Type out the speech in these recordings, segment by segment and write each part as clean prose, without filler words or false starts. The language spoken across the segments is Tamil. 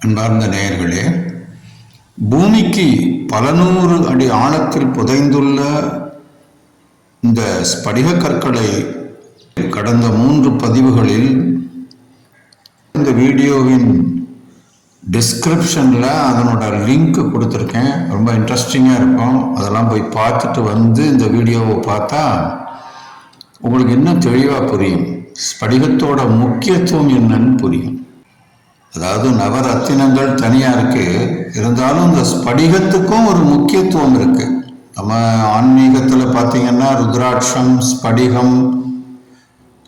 அன்பார்ந்த நேயர்களே, பூமிக்கு பல நூறு அடி ஆழத்தில் புதைந்துள்ள இந்த ஸ்படிக கற்களை கடந்த 3 பதிவுகளில் இந்த வீடியோவின் டிஸ்கிரிப்ஷனில் அதனோட லிங்க் கொடுத்துருக்கேன். ரொம்ப இன்ட்ரெஸ்டிங்காக இருக்கும். அதெல்லாம் போய் பார்த்துட்டு வந்து இந்த வீடியோவை பார்த்தா உங்களுக்கு இன்னும் தெளிவாக புரியும். ஸ்படிகத்தோட முக்கியத்துவம் என்னன்னு புரியும். அதாவது நவரத்தினங்கள் தனியாக இருக்குது, இருந்தாலும் இந்த ஸ்படிகத்துக்கும் ஒரு முக்கியத்துவம் இருக்குது. நம்ம ஆன்மீகத்தில் பார்த்தீங்கன்னா ருத்ராட்சம், ஸ்படிகம்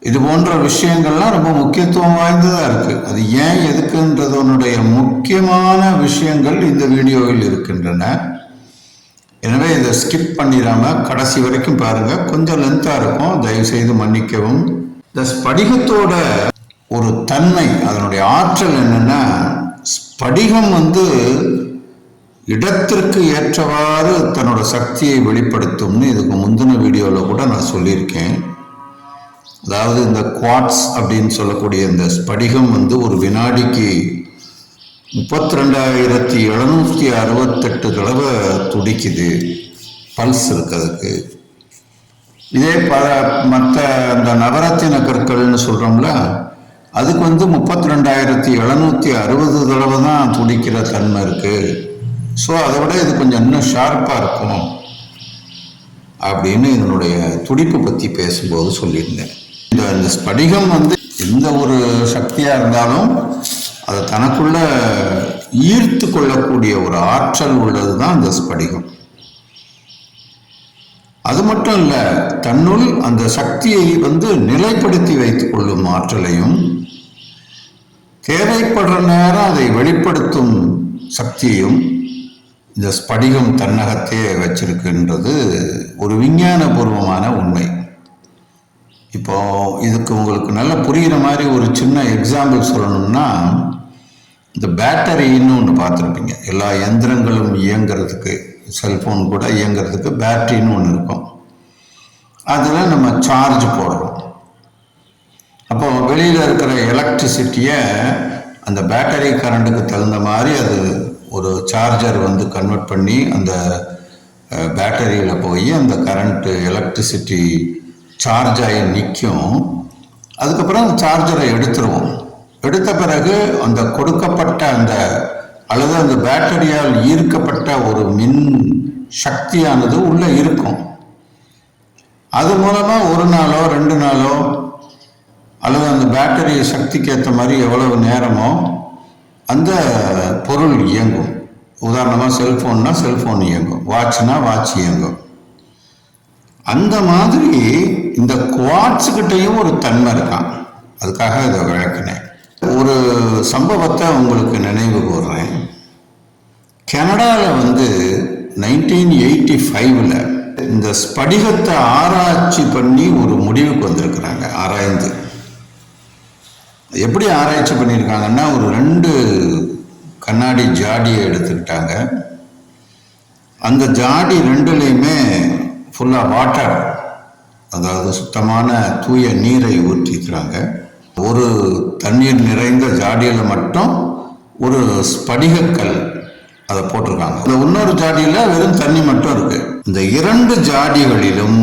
இது போன்ற விஷயங்கள்லாம் ரொம்ப முக்கியத்துவம் வாய்ந்ததாக இருக்குது. அது ஏன் எதுக்குன்றதனுடைய முக்கியமான விஷயங்கள் இந்த வீடியோவில் இருக்கின்றன. எனவே இதை ஸ்கிப் பண்ணிடாமல் கடைசி வரைக்கும் பாருங்கள். கொஞ்சம் லென்த்தாக இருக்கும், தயவுசெய்து மன்னிக்கவும். இந்த ஸ்படிகத்தோட ஒரு தன்மை, அதனுடைய ஆற்றல் என்னன்னா, ஸ்படிகம் இடத்திற்கு ஏற்றவாறு தன்னோட சக்தியை வெளிப்படுத்தும்னு இதுக்கு முந்தின வீடியோவில் கூட நான் சொல்லியிருக்கேன். அதாவது இந்த குவாட்ஸ் அப்படின்னு சொல்லக்கூடிய இந்த ஸ்படிகம் ஒரு வினாடிக்கு 32,768 தடவை துடிக்குது, பல்ஸ் இருக்கிறதுக்கு. இதே மற்ற அந்த நவரத்தின கற்கள்னு சொல்கிறோம்ல, அதுக்கு 32,760 தடவை தான் துடிக்கிற தன்மை இருக்குது. ஸோ அதை விட இது கொஞ்சம் இன்னும் ஷார்ப்பாக இருக்கும் அப்படின்னு இதனுடைய துடிப்பு பற்றி பேசும்போது சொல்லியிருந்தேன். இந்த ஸ்படிகம் எந்த ஒரு சக்தியாக இருந்தாலும் அதை தனக்குள்ள ஈர்த்து கொள்ளக்கூடிய ஒரு ஆற்றல் உள்ளது தான் இந்த ஸ்படிகம். அது மட்டும் இல்லை, தன்னுள் அந்த சக்தியை நிலைப்படுத்தி வைத்துக் கொள்ளும் ஆற்றலையும், தேவைப்படுற நேரம் அதை வெளிப்படுத்தும் சக்தியையும் இந்த ஸ்படிகம் தன்னகத்தே வச்சிருக்குன்றது ஒரு விஞ்ஞானபூர்வமான உண்மை. இப்போ இதுக்கு உங்களுக்கு நல்லா புரிகிற மாதிரி ஒரு சின்ன எக்ஸாம்பிள் சொல்லணும்னா, இந்த பேட்டரின்னு ஒன்று பார்த்துருப்பீங்க. எல்லா எந்திரங்களும் இயங்கிறதுக்கு, செல்ஃபோன் கூட இயங்கிறதுக்கு பேட்டரின்னு ஒன்று இருக்கும். அதில் நம்ம சார்ஜ் போடுறோம். அப்போ வெளியில் இருக்கிற எலக்ட்ரிசிட்டியை அந்த பேட்டரி கரண்ட்டுக்கு தகுந்த மாதிரி அது ஒரு சார்ஜர் கன்வெர்ட் பண்ணி அந்த பேட்டரியில் போய் அந்த கரண்ட்டு எலக்ட்ரிசிட்டி சார்ஜ் ஆகி நிற்கும். அதுக்கப்புறம் அந்த சார்ஜரை எடுத்துருவோம். எடுத்த பிறகு அந்த கொடுக்கப்பட்ட அல்லது அந்த பேட்டரியால் ஈர்க்கப்பட்ட ஒரு மின் சக்தியானது உள்ளே இருக்கும். அது மூலமாக 1 நாளோ 2 நாளோ அல்லது அந்த பேட்டரி சக்திக்கு ஏற்ற மாதிரி எவ்வளவு நேரமோ அந்த பொருள் இயங்கும். உதாரணமாக செல்ஃபோன்னா செல்ஃபோன் இயங்கும், வாட்ச்னா வாட்ச் இயங்கும். அந்த மாதிரி இந்த குவாட்ஸுக்கிட்டையும் ஒரு தன்மை இருக்கான். அதுக்காக இதை விளக்கினேன். ஒரு சம்பவத்தை உங்களுக்கு நினைவு கூறுறேன். கனடாவில் 1985 இந்த ஸ்படிகத்தை ஆராய்ச்சி பண்ணி ஒரு முடிவுக்கு வந்திருக்கிறாங்க. ஆராய்ந்து எப்படி ஆராய்ச்சி பண்ணியிருக்காங்கன்னா, ஒரு 2 கண்ணாடி ஜாடியை எடுத்துக்கிட்டாங்க. அந்த ஜாடி 2லையுமே ஃபுல்லாக வாட்டர், அதாவது சுத்தமான தூய நீரை ஊற்றிக்கிறாங்க. ஒரு தண்ணீர் நிறைந்த ஜாடியில் மட்டும் ஒரு ஸ்படிகக்கல் அதை போட்டிருக்காங்க. இந்த இன்னொரு ஜாடியில் வெறும் தண்ணி மட்டும் இருக்கு. இந்த 2 ஜாடிகளிலும்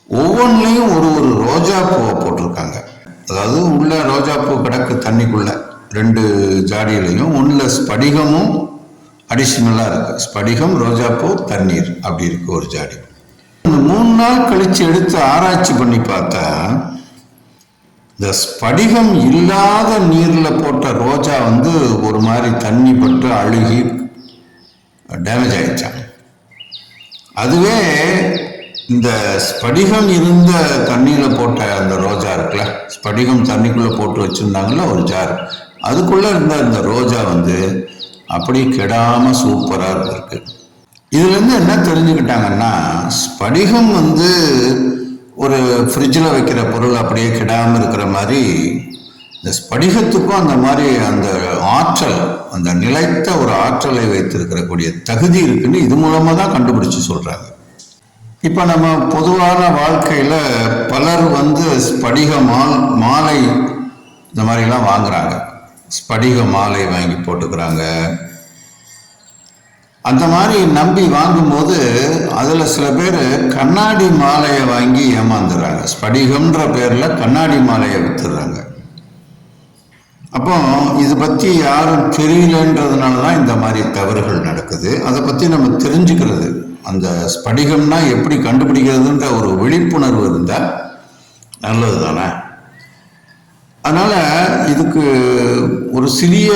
ஒவ்வொன்றிலையும் ஒரு ரோஜா பூவை போட்டிருக்காங்க. அதாவது உள்ள ரோஜா பூ கிடக்கு தண்ணிக்குள்ள 2 ஜாடியிலையும். ஒன்றில் ஸ்படிகமும் அடிஷ்னலாக இருக்கு. ஸ்படிகம், ரோஜா பூ, தண்ணீர் அப்படி இருக்கு ஒரு ஜாடி. 3 நாள் கழிச்சு எடுத்து ஆராய்ச்சி பண்ணி பார்த்தா, இந்த ஸ்படிகம் இல்லாத நீரில் போட்ட ரோஜா ஒரு மாதிரி தண்ணி பட்டு அழுகி டேமேஜ் ஆயிடுச்சான். அதுவே இந்த ஸ்படிகம் இருந்த தண்ணியில் போட்ட அந்த ரோஜா இருக்குல்ல, ஸ்படிகம் தண்ணிக்குள்ளே போட்டு வச்சுருந்தாங்கல்ல ஒரு ஜார், அதுக்குள்ளே இருந்த அந்த ரோஜா அப்படி கெடாமல் சூப்பராக இருந்திருக்கு. இதுலேருந்து என்ன தெரிஞ்சுக்கிட்டாங்கன்னா, ஸ்படிகம் ஒரு ஃப்ரிட்ஜில் வைக்கிற பொருள் அப்படியே கெடாமல் இருக்கிற மாதிரி இந்த ஸ்படிகத்துக்கும் அந்த மாதிரி அந்த ஆற்றல், அந்த நிலைத்த ஒரு ஆற்றலை வைத்திருக்கிறக்கூடிய தகுதி இருக்குன்னு இது மூலமாக தான் கண்டுபிடிச்சு சொல்கிறாங்க. இப்போ நம்ம பொதுவான வாழ்க்கையில் பலர் ஸ்படிக மாலை இந்த மாதிரிலாம் வாங்குறாங்க. ஸ்படிக மாலை வாங்கி போட்டுக்கிறாங்க. அந்த மாதிரி நம்பி வாங்கும்போது அதில் சில பேர் கண்ணாடி மாலையை வாங்கி ஏமாந்துடுறாங்க. ஸ்படிகம்ன்ற பேரில் கண்ணாடி மாலையை வித்துடுறாங்க. அப்போ இதை பற்றி யாரும் தெரியலன்றதுனால தான் இந்த மாதிரி தவறுகள் நடக்குது. அதை பற்றி நம்ம தெரிஞ்சுக்கிறது, அந்த ஸ்படிகம்னா எப்படி கண்டுபிடிக்கிறதுன்ற ஒரு விழிப்புணர்வு இருந்தால் நல்லது தானே. அதனால் இதுக்கு ஒரு சிறிய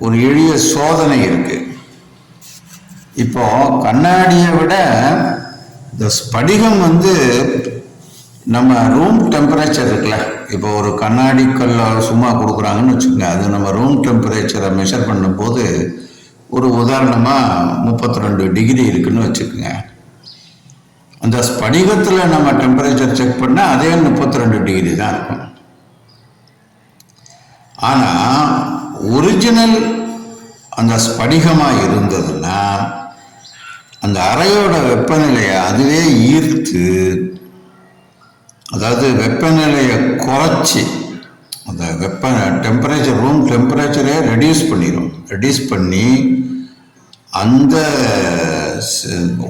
ஒரு எளிய சோதனை இருக்குது. இப்போ கண்ணாடியை விட இந்த ஸ்படிகம் நம்ம ரூம் டெம்பரேச்சர் இருக்குல்ல, இப்போ ஒரு கண்ணாடி கல் சும்மா கொடுக்குறாங்கன்னு வச்சுக்கோங்க, அது நம்ம ரூம் டெம்பரேச்சரை மெஷர் பண்ணும்போது ஒரு உதாரணமாக 32 டிகிரி இருக்குன்னு வச்சுக்கோங்க. அந்த ஸ்படிகத்தில் நம்ம டெம்பரேச்சர் செக் பண்ணால் அதே 32 டிகிரி தான் இருக்கும். ஆனால் ஒரிஜினல் அந்த ஸ்படிகமாக இருந்ததுன்னா அந்த அறையோட வெப்பநிலையை அதுவே ஈர்த்து, அதாவது வெப்பநிலையை குறைச்சி அந்த டெம்பரேச்சர் ரூம் டெம்பரேச்சரே ரெடியூஸ் பண்ணி அந்த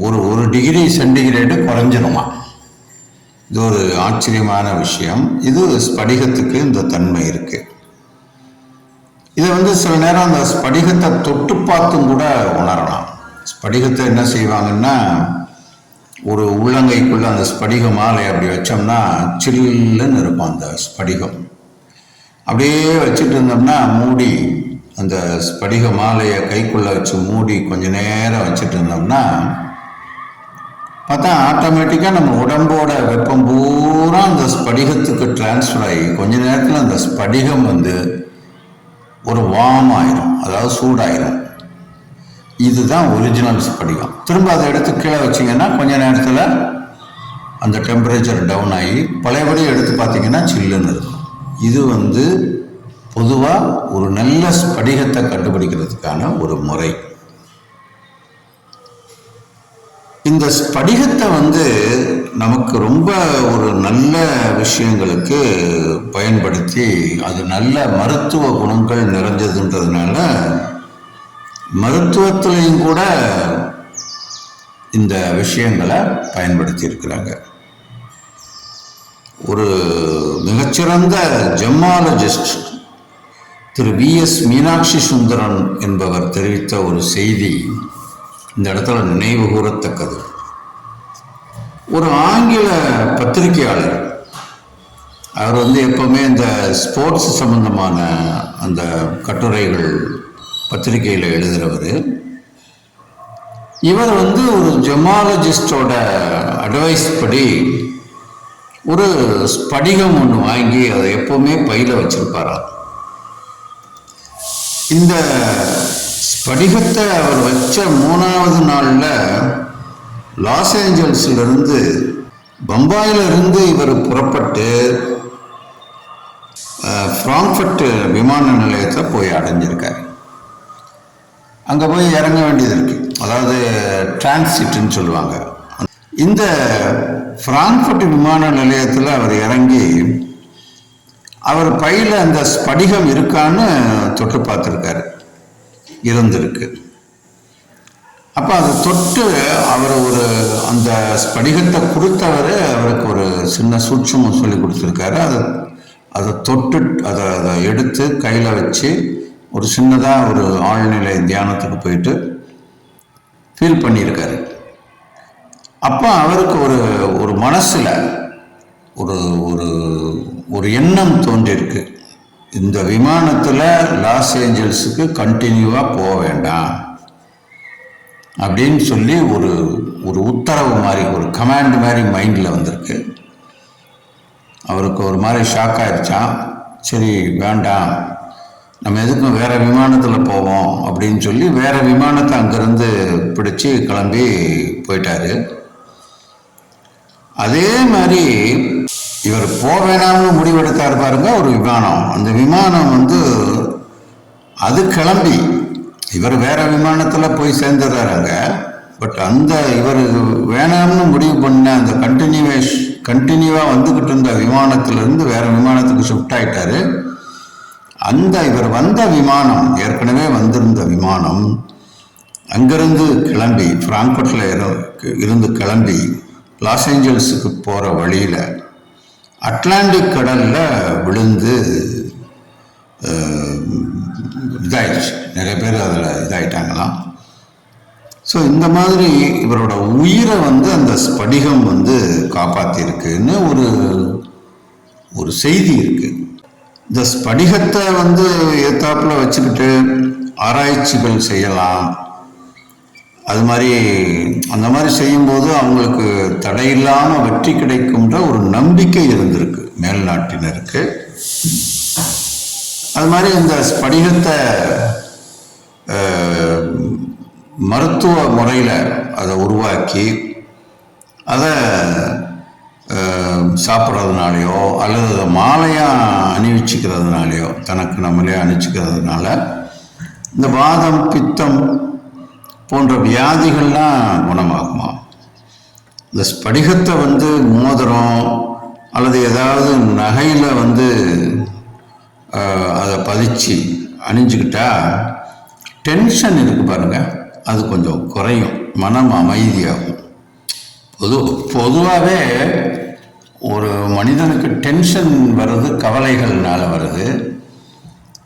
ஒரு டிகிரி சென்டிகிரேடு குறைஞ்சிருமா. இது ஒரு ஆச்சரியமான விஷயம். இது ஸ்படிகத்துக்கு இந்த தன்மை இருக்கு. இதை சில நேரம் அந்த ஸ்படிகத்தை தொட்டு பார்த்தும் கூட உணரலாம். ஸ்படிகத்தை என்ன செய்வாங்கன்னா, ஒரு உள்ளங்கைக்குள்ள அந்த ஸ்படிக மாலை அப்படி வச்சோம்னா சில்லுன்னு இருக்கும் அந்த ஸ்படிகம். அப்படியே வச்சுட்டு இருந்தோம்னா மூடி, அந்த ஸ்படிக மாலையை கைக்குள்ள வச்சு மூடி கொஞ்ச நேரம் வச்சுட்டு இருந்தோம்னா பார்த்தா ஆட்டோமேட்டிக்காக நம்ம உடம்போட வெப்பம் பூரா அந்த ஸ்படிகத்துக்கு டிரான்ஸ்ஃபர் ஆகி கொஞ்ச நேரத்தில் அந்த ஸ்படிகம் ஒரு வார்ம் ஆயிரும், அதாவது சூடாயிரும். இதுதான் ஒரிஜினல் ஸ்படிகம். திரும்ப அதை எடுத்து கீழே வச்சிங்கன்னா கொஞ்ச நேரத்தில் அந்த டெம்பரேச்சர் டவுன் ஆகி பழையபடி எடுத்து பார்த்தீங்கன்னா சில்லுன்னு இருக்கும். இது பொதுவாக ஒரு நல்ல ஸ்படிகத்தை கண்டுபிடிக்கிறதுக்கான ஒரு முறை. இந்த ஸ்படிகத்தை நமக்கு ரொம்ப ஒரு நல்ல விஷயங்களுக்கு பயன்படுத்தி அது நல்ல மருத்துவ குணங்கள் நிறைஞ்சதுன்றதுனால மருத்துவத்திலையும் கூட இந்த விஷயங்களை பயன்படுத்தி இருக்கிறாங்க. ஒரு மிகச்சிறந்த ஜெம்மாலஜிஸ்ட் திரு VS மீனாட்சி சுந்தரன் என்பவர் தெரிவித்த ஒரு செய்தி இந்த இடத்துல நினைவு கூறத்தக்கது. ஒரு ஆங்கில பத்திரிகையாளர், அவர் எப்பவுமே இந்த ஸ்போர்ட்ஸ் சம்பந்தமான அந்த கட்டுரைகள் பத்திரிகையில் எழுதுகிறவர். இவர் ஒரு ஜெமாலஜிஸ்டோட அட்வைஸ் படி ஒரு ஸ்படிகம் ஒன்று வாங்கி அதை எப்பவுமே பையில வச்சிருப்பாராம். இந்த ஸ்படிகத்தை அவர் வச்ச 3வது நாளில் லாஸ் ஏஞ்சல்ஸிலிருந்து பம்பாயிலிருந்து இவர் புறப்பட்டு ஃப்ராங்க்ஃபர்ட் விமான நிலையத்தில் போய் அடைஞ்சிருக்கார். அங்கே போய் இறங்க வேண்டியது இருக்கு, அதாவது டிரான்சிட்னு சொல்லுவாங்க. இந்த ஃப்ராங்க்ஃபர்ட் விமான நிலையத்தில் அவர் இறங்கி அவர் பையில் அந்த ஸ்படிகம் இருக்கான்னு தொட்டு பார்த்துருக்காரு, இருந்திருக்கு. அப்போ அதை தொட்டு அவர் அந்த ஸ்படிகத்தை கொடுத்தவர் அவருக்கு ஒரு சின்ன சூட்சமும் சொல்லி கொடுத்துருக்காரு. அதை தொட்டு அதை எடுத்து கையில் வச்சு ஒரு சின்னதாக ஒரு ஆழ்நிலை தியானத்துக்கு போயிட்டு ஃபீல் பண்ணியிருக்காரு. அப்போ அவருக்கு ஒரு மனசில் ஒரு எண்ணம் தோன்றியிருக்கு, இந்த விமானத்தில் லாஸ் ஏஞ்சல்ஸுக்கு கண்டினியூவாக போக வேண்டாம் அப்படின்னு சொல்லி ஒரு உத்தரவு மாதிரி, ஒரு கமாண்ட் மாதிரி மைண்டில் வந்திருக்கு. அவருக்கு ஒரு மாதிரி ஷாக் ஆயிடுச்சான். சரி வேண்டாம், நம்ம எதுக்கும் வேற விமானத்தில் போவோம் அப்படின்னு சொல்லி வேற விமானத்தை அங்கேருந்து பிடிச்சி கிளம்பி போயிட்டாரு. அதே மாதிரி இவர் போக வேணாம்னு முடிவெடுத்தாரு பாருங்க ஒரு விமானம். அந்த விமானம் அது கிளம்பி இவர் வேற விமானத்தில் போய் சேர்ந்துடுறாங்க. பட் இவர் வேணாம்னு முடிவு பண்ண அந்த கண்டினியூவாக வந்துக்கிட்டு இருந்த விமானத்திலிருந்து வேற விமானத்துக்கு ஷிஃப்ட் ஆயிட்டாரு. இவர் வந்த விமானம், ஏற்கனவே வந்திருந்த விமானம் அங்கிருந்து கிளம்பி பிராங்க்ஃபர்ட்ல இருந்து கிளம்பி லாஸ் ஏஞ்சல்ஸுக்கு போகிற வழியில் அட்லாண்டிக் கடலில் விழுந்து இதாயிடுச்சு. நிறைய பேர் அதில் இதாயிட்டாங்களாம். ஸோ இந்த மாதிரி இவரோட உயிரை அந்த ஸ்படிகம் காப்பாற்றிருக்குன்னு ஒரு செய்தி இருக்கு. இந்த ஸ்படிகத்தை ஏத்தாப்புல வச்சுக்கிட்டு ஆராய்ச்சிகள் செய்யலாம். அது மாதிரி அந்த மாதிரி செய்யும்போது அவங்களுக்கு தடையில்லாமல் வெற்றி கிடைக்கும்ன்ற ஒரு நம்பிக்கை இருந்திருக்கு மேல்நாட்டினருக்கு. அது மாதிரி இந்த ஸ்படிகத்தை மருத்துவ முறையில் அதை உருவாக்கி அதை சாப்பிட்றதுனாலையோ அல்லது அதை மாலையாக அணிவிச்சுக்கிறதுனாலையோ தனக்கு நம்மளே அணிச்சிக்கிறதுனால இந்த வாதம், பித்தம் போன்ற வியாதிகள்லாம் குணமாகுமா. இந்த ஸ்படிகத்தை மோதிரம் அல்லது ஏதாவது நகையில் அதை பதிச்சு அணிஞ்சுக்கிட்டா டென்ஷன் இருக்கு பாருங்க, அது கொஞ்சம் குறையும், மனம் அமைதியாகும். பொதுவாகவே ஒரு மனிதனுக்கு டென்ஷன் வர்றது கவலைகள்னால வருது.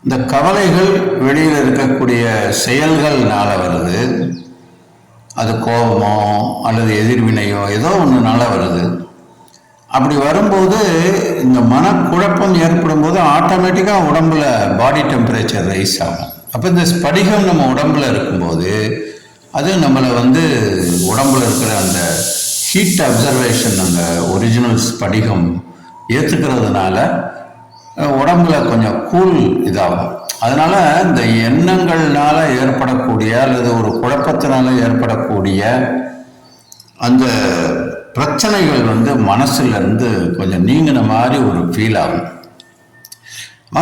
இந்த கவலைகள் வெளியில் இருக்கக்கூடிய செயல்கள்னால வருது. அது கோபமோ அல்லது எதிர்வினையோ ஏதோ ஒன்றுனால வருது. அப்படி வரும்போது இந்த மனக்குழப்பம் ஏற்படும் போது ஆட்டோமேட்டிக்காக உடம்புல பாடி டெம்பரேச்சர் ரைஸ் ஆகும். அப்போ இந்த ஸ்படிகம் நம்ம உடம்புல இருக்கும்போது அது நம்மளை உடம்புல இருக்கிற அந்த ஹீட் அப்சர்வேஷன், அந்த ஒரிஜினல் ஸ்படிகம் ஏற்றுக்கிறதுனால உடம்புல கொஞ்சம் கூல் இதாகும். அதனால இந்த எண்ணங்கள்னால ஏற்படக்கூடிய அல்லது ஒரு குழப்பத்தினால ஏற்படக்கூடிய அந்த பிரச்சனைகள் மனசுல இருந்து கொஞ்சம் நீங்கின மாதிரி ஒரு ஃபீல் ஆகும்.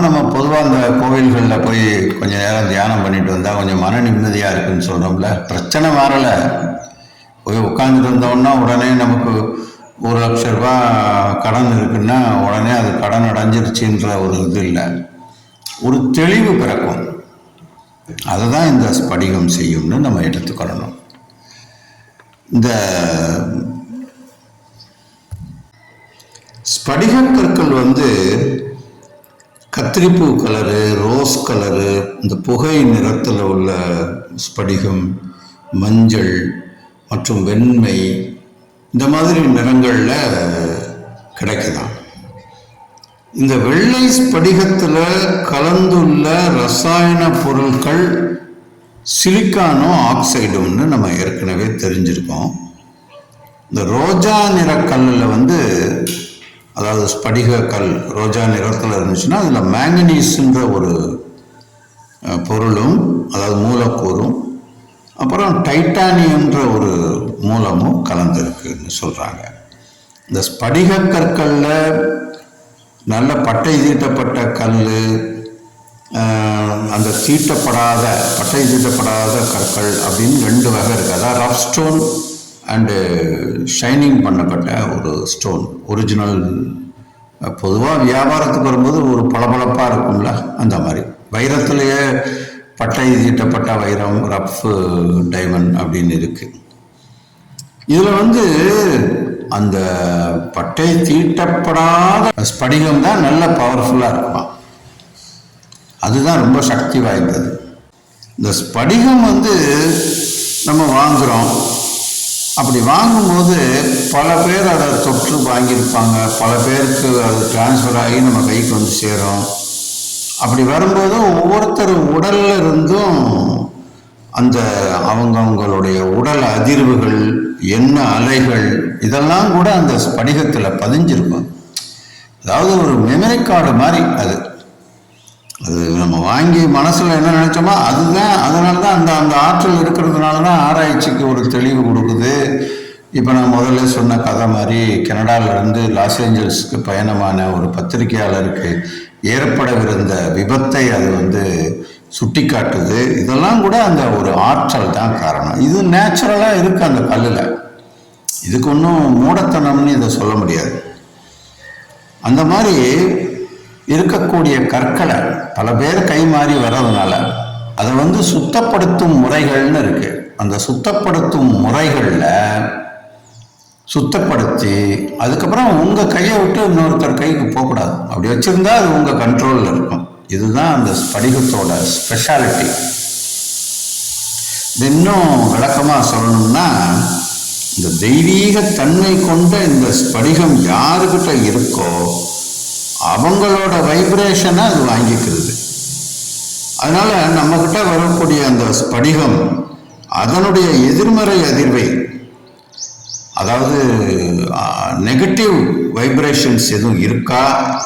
நம்ம பொதுவாக அந்த கோவில்களில் போய் கொஞ்சம் நேரம் தியானம் பண்ணிட்டு வந்தால் கொஞ்சம் மன நிம்மதியாக இருக்குன்னு சொல்கிறோம்ல. பிரச்சனை மாறலை, போய் உட்காந்துட்டு இருந்தோம்னா உடனே நமக்கு 1 லட்சம் ரூபாய் கடன் இருக்குன்னா உடனே அது கடன் அடைஞ்சிருச்சுன்ற ஒரு இது இல்லை, ஒரு தெளிவு பிறக்கும். அதை தான் இந்த ஸ்படிகம் செய்யும்னு நம்ம எடுத்துக்கொள்ளணும். இந்த ஸ்படிக கற்கள் கத்திரிப்பூ கலரு, ரோஸ் கலரு, இந்த புகை நிறத்தில் உள்ள ஸ்படிகம், மஞ்சள் மற்றும் வெண்மை, இந்த மாதிரி நிறங்களில் கிடைக்குதாம். இந்த வெள்ளை ஸ்படிகத்தில் கலந்துள்ள ரசாயன பொருட்கள் சிலிக்கானோ ஆக்சைடுன்னு நம்ம ஏற்கனவே தெரிஞ்சிருக்கோம். இந்த ரோஜா நிற கல்லில் அதாவது ஸ்படிக கல் ரோஜா நிறத்தில் இருந்துச்சுன்னா அதில் மேங்கனீஸ்ன்ற ஒரு பொருளும், அதாவது மூலக்கூறும், அப்புறம் டைட்டானியம்ன்ற ஒரு மூலமும் கலந்துருக்குன்னு சொல்கிறாங்க. இந்த ஸ்படிக கற்களில் நல்ல பட்டை தீட்டப்பட்ட கல், அந்த பட்டை தீட்டப்படாத கற்கள் அப்படின்னு 2 வகை இருக்குது. அதாவது ரஃப் ஸ்டோன் அண்டு ஷைனிங் பண்ணப்பட்ட ஒரு ஸ்டோன். ஒரிஜினல் பொதுவாக வியாபாரத்துக்கு வரும்போது ஒரு பளபளப்பாக இருக்கும்ல, அந்த மாதிரி. வைரத்திலேயே பட்டை தீட்டப்பட்ட வைரம், ரஃப் டைமண்ட் அப்படின்னு இருக்கு. இதில் அந்த பட்டை தீட்டப்படாத ஸ்படிகம் தான் நல்ல பவர்ஃபுல்லாக இருக்குமா, அதுதான் ரொம்ப சக்தி வாய்ந்தது. இந்த ஸ்படிகம் நம்ம வாங்குகிறோம். அப்படி வாங்கும்போது பல பேர் அதை தொற்று வாங்கியிருப்பாங்க, பல பேருக்கு அது டிரான்ஸ்ஃபர் ஆகி நம்ம கைக்கு சேரும். அப்படி வரும்போது ஒவ்வொருத்தர் உடல்ல இருந்தும் அந்த அவங்களுடைய உடல் அதிர்வுகள், எண்ண அலைகள், இதெல்லாம் கூட அந்த ஸ்படிகத்தில் பதிஞ்சிருக்கும். அதாவது ஒரு மெமரி கார்டு மாதிரி அது நம்ம வாங்கி மனசில் என்ன நினைச்சோமோ அதுதான். அதனால தான் அந்த ஆற்றல் இருக்கிறதுனால தான் ஆராய்ச்சிக்கு ஒரு தெளிவு கொடுக்குது. இப்போ நான் முதல்ல சொன்ன கதை மாதிரி கனடாவிலிருந்து லாஸ் ஏஞ்சல்ஸுக்கு பயணமான ஒரு பத்திரிகையாளருக்கு ஏற்படவிருந்த விபத்தை அது சுட்டி காட்டுது. இதெல்லாம் கூட அந்த ஒரு ஆற்றல் தான் காரணம். இது நேச்சுரலாக இருக்குது அந்த கல்லில். இதுக்கு ஒன்றும் மூடத்தனம்னு இதை சொல்ல முடியாது. அந்த மாதிரி இருக்கக்கூடிய கற்களை பல பேர் கை மாறி வர்றதுனால அதை சுத்தப்படுத்தும் முறைகள்னு இருக்கு. அந்த சுத்தப்படுத்தும் முறைகளில் சுத்தப்படுத்தி அதுக்கப்புறம் உங்கள் கையை விட்டு இன்னொருத்தர் கைக்கு போகக்கூடாது. அப்படி வச்சுருந்தா அது உங்கள் கண்ட்ரோலில் இருக்கும். இதுதான் அந்த ஸ்படிகத்தோட ஸ்பெஷாலிட்டி. இன்னும் விளக்கமாக சொல்லணும்னா, இந்த தெய்வீக தன்மை கொண்ட இந்த ஸ்படிகம் யாருக்கிட்ட இருக்கோ அவங்களோட வைப்ரேஷனை அது வாங்கிக்கிறது. அதனால நம்மக்கிட்ட வரக்கூடிய அந்த ஸ்படிகம் அதனுடைய எதிர்மறை அதிர்வை, அதாவது நெகட்டிவ் வைப்ரேஷன்ஸ் எதுவும் இருக்கா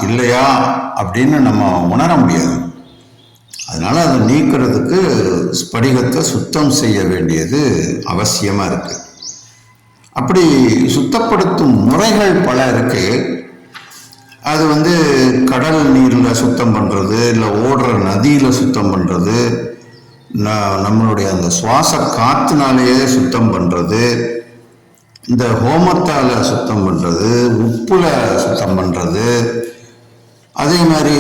இல்லையா அப்படின்னு நம்ம உணர முடியாது. அதனால அதை நீக்கிறதுக்கு ஸ்படிகத்தை சுத்தம் செய்ய வேண்டியது அவசியமாக இருக்கு. அப்படி சுத்தப்படுத்தும் முறைகள் பல இருக்கு. அது கடல் நீரில் சுத்தம் பண்ணுறது, இல்லை ஓடுற நதியில் சுத்தம் பண்ணுறது, நம்மளுடைய அந்த சுவாச காற்றுனாலேயே சுத்தம் பண்ணுறது, இந்த ஹோமத்தால் சுத்தம் பண்ணுறது, உப்புல சுத்தம் பண்ணுறது, அதே மாதிரி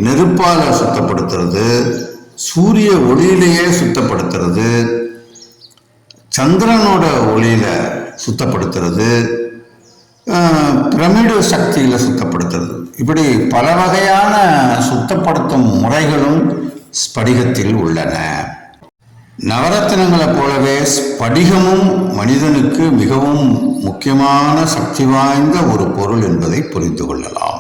நெருப்பால் சுத்தப்படுத்துறது, சூரிய ஒளியிலேயே சுத்தப்படுத்துறது, சந்திரனோட ஒளியில சுத்தப்படுத்துறது, பிரமிடு சக்தியில் சுத்தப்படுத்துறது, இப்படி பல வகையான சுத்தப்படுத்தும் முறைகளும் ஸ்படிகத்தில் உள்ளன. நவரத்தினங்களை போலவே ஸ்படிகமும் மனிதனுக்கு மிகவும் முக்கியமான சக்தி வாய்ந்த ஒரு பொருள் என்பதை புரிந்து கொள்ளலாம்.